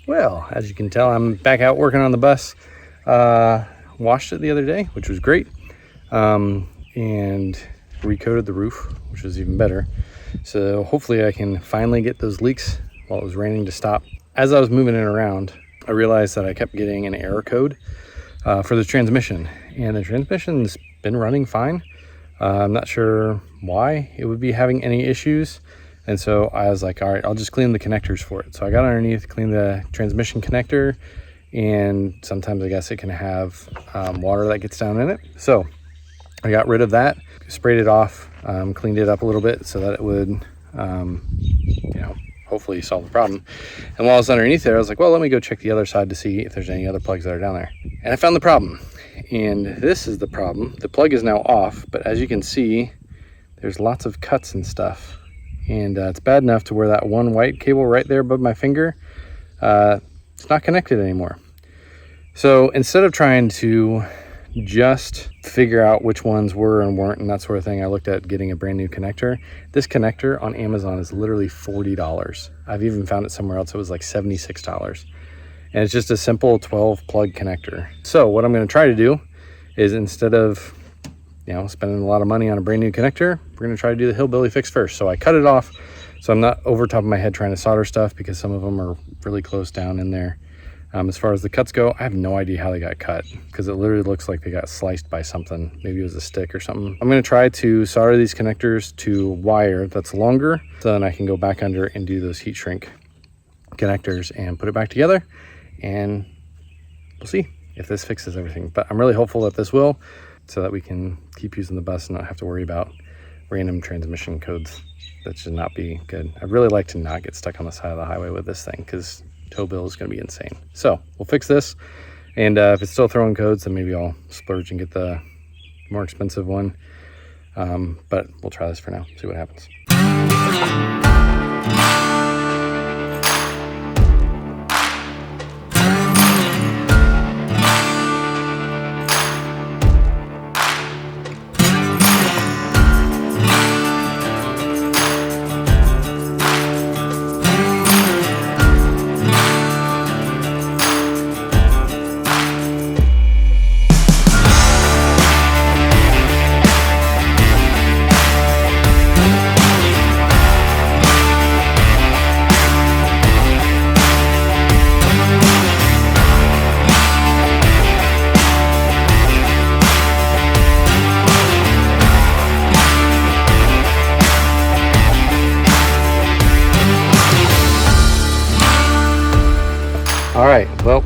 Well, as you can tell, I'm back out working on the bus. Washed it the other day, which was great, and recoated the roof, which was even better. So hopefully I can finally get those leaks while it was raining to stop. As I was moving it around, I realized that I kept getting an error code for the transmission, and the transmission's been running fine. I'm not sure why it would be having any issues. And so I was like, all right, I'll just clean the connectors for it. So I got underneath, cleaned the transmission connector, and sometimes I guess it can have water that gets down in it. So I got rid of that, sprayed it off, cleaned it up a little bit so that it would, hopefully solve the problem. And while I was underneath there, I was like, well, let me go check the other side to see if there's any other plugs that are down there. And I found the problem. And this is the problem. The plug is now off, but as you can see, there's lots of cuts and stuff. And it's bad enough to where that one white cable right there above my finger, it's not connected anymore. So instead of trying to just figure out which ones were and weren't and that sort of thing, I looked at getting a brand new connector. This connector on Amazon is literally $40. I've even found it somewhere else. It was like $76. And it's just a simple 12 plug connector. So what I'm going to try to do is, instead of spending a lot of money on a brand new connector, we're going to try to do the hillbilly fix first. So I cut it off so I'm not over top of my head trying to solder stuff, because some of them are really close down in there. As far as the cuts go, I have no idea how they got cut, because it literally looks like they got sliced by something. Maybe it was a stick or something. I'm going to try to solder these connectors to wire that's longer, so then I can go back under and do those heat shrink connectors and put it back together, and we'll see if this fixes everything. But I'm really hopeful that this will, so that we can keep using the bus and not have to worry about random transmission codes. That should not be good. I'd really like to not get stuck on the side of the highway with this thing, because tow bill is going to be insane. So we'll fix this, and if it's still throwing codes, then maybe I'll splurge and get the more expensive one. But we'll try this for now, see what happens. All right, well,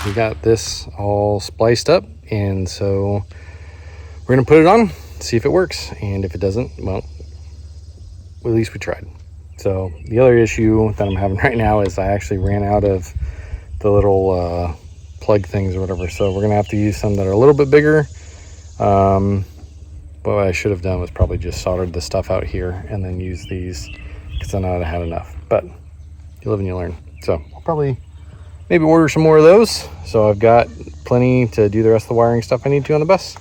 we got this all spliced up, and so we're gonna put it on, see if it works, and if it doesn't, well, at least we tried. So the other issue that I'm having right now is I actually ran out of the little plug things or whatever, so we're gonna have to use some that are a little bit bigger. What I should have done was probably just soldered the stuff out here and then use these, because then I'd have had enough. But you live and you learn. So I'll probably maybe order some more of those, so I've got plenty to do the rest of the wiring stuff I need to on the bus.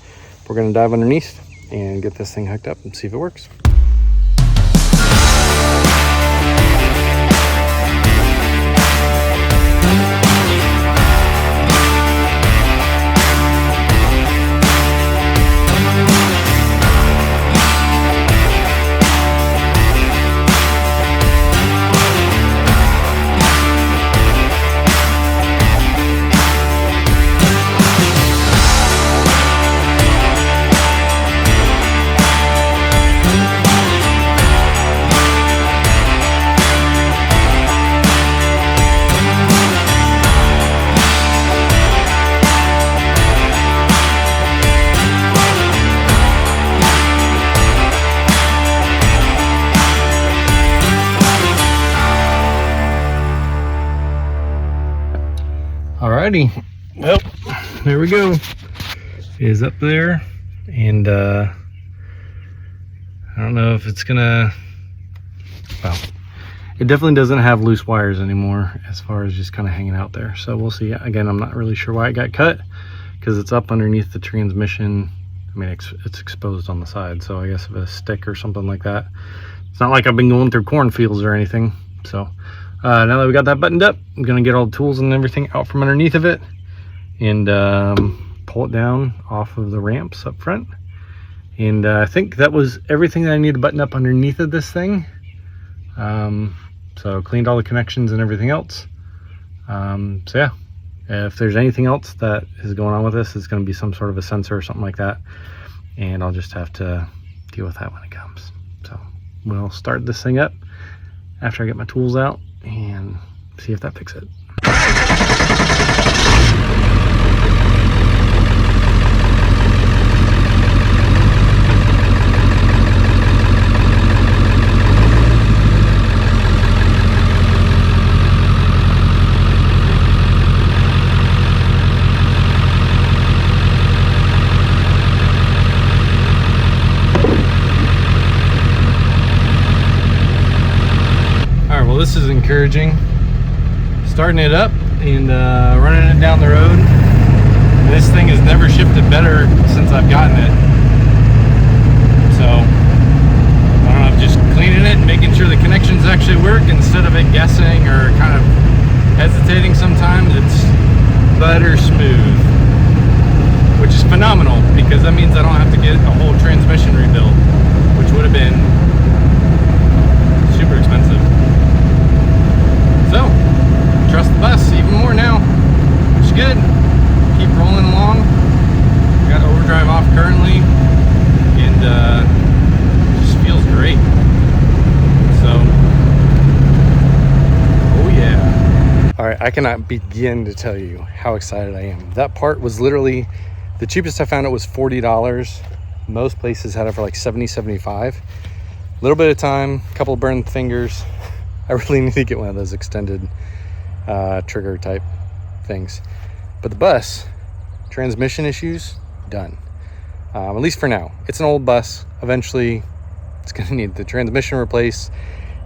We're going to dive underneath and get this thing hooked up and see if it works. Alrighty, well, there we go. It is up there, and I don't know if it's gonna, well, it definitely doesn't have loose wires anymore as far as just kind of hanging out there. So we'll see. Again, I'm not really sure why it got cut, because it's up underneath the transmission. I mean, it's exposed on the side, so I guess if a stick or something like that. It's not like I've been going through cornfields or anything, so Now that we got that buttoned up, I'm gonna get all the tools and everything out from underneath of it and pull it down off of the ramps up front. And I think that was everything that I need to button up underneath of this thing. So cleaned all the connections and everything else. So yeah, if there's anything else that is going on with this, it's going to be some sort of a sensor or something like that, and I'll just have to deal with that when it comes. So we'll start this thing up after I get my tools out and see if that fixes it. This is encouraging. Starting it up and running it down the road. This thing has never shifted better since I've gotten it. So I don't know, just cleaning it and making sure the connections actually work instead of it guessing or kind of hesitating sometimes. It's butter smooth, which is phenomenal because that means I don't have to get a whole transmission rebuilt, which would have been super expensive. So, trust the bus even more now, which is good. Keep rolling along. Got overdrive off currently, and it just feels great. So, oh yeah. All right, I cannot begin to tell you how excited I am. That part was literally, the cheapest I found it was $40. Most places had it for like $70, $75. A little bit of time, a couple of burned fingers. I really need to get one of those extended trigger type things. But the bus, transmission issues, done. At least for now. It's an old bus. Eventually, it's going to need the transmission replaced,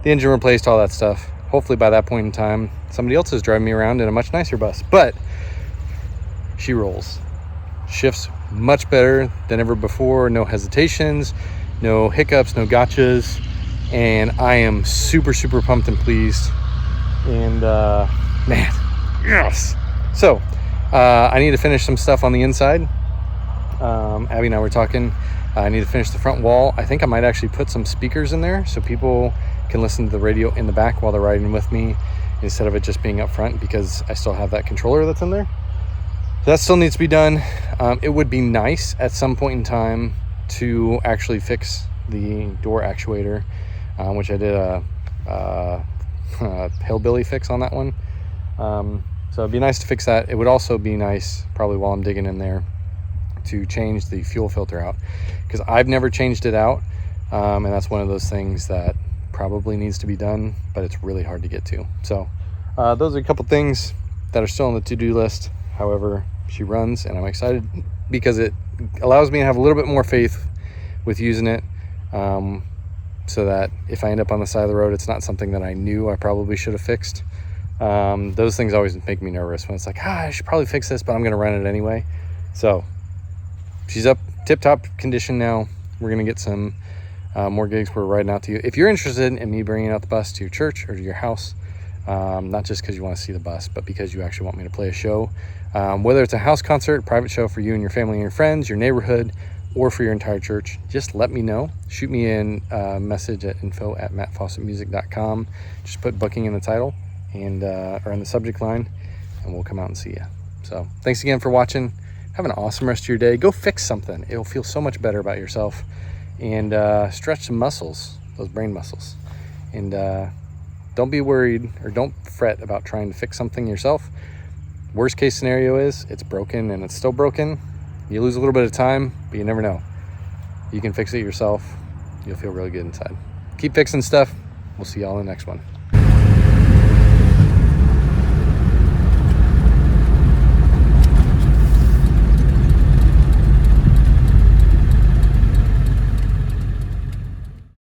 the engine replaced, all that stuff. Hopefully by that point in time, somebody else is driving me around in a much nicer bus. But she rolls. Shifts much better than ever before. No hesitations, no hiccups, no gotchas. And I am super pumped and pleased, and man, yes. So I need to finish some stuff on the inside. Abby and I were talking. I need to finish the front wall. I think I might actually put some speakers in there so people can listen to the radio in the back while they're riding with me instead of it just being up front, because I still have that controller that's in there. So that still needs to be done. It would be nice at some point in time to actually fix the door actuator, which I did a hillbilly fix on that one. So it'd be nice to fix that. It would also be nice, probably while I'm digging in there, to change the fuel filter out, because I've never changed it out, and that's one of those things that probably needs to be done, but it's really hard to get to. So those are a couple things that are still on the to-do list. However, she runs, and I'm excited because it allows me to have a little bit more faith with using it, so that if I end up on the side of the road, it's not something that I knew I probably should have fixed. Those things always make me nervous when it's like, I should probably fix this, but I'm going to run it anyway. So she's up tip-top condition now. We're going to get some more gigs we're riding out to you. If you're interested in me bringing out the bus to your church or to your house, not just because you want to see the bus, but because you actually want me to play a show, whether it's a house concert, a private show for you and your family and your friends, your neighborhood, or for your entire church, just let me know. Shoot me in a message at info@mattfawcettmusic.com. Just put booking in the title and or in the subject line, and we'll come out and see you. So thanks again for watching. Have an awesome rest of your day. Go fix something. It'll feel so much better about yourself, and stretch some muscles, those brain muscles. And don't be worried, or don't fret about trying to fix something yourself. Worst case scenario is it's broken and it's still broken. You lose a little bit of time, but you never know. You can fix it yourself. You'll feel really good inside. Keep fixing stuff. We'll see y'all in the next one.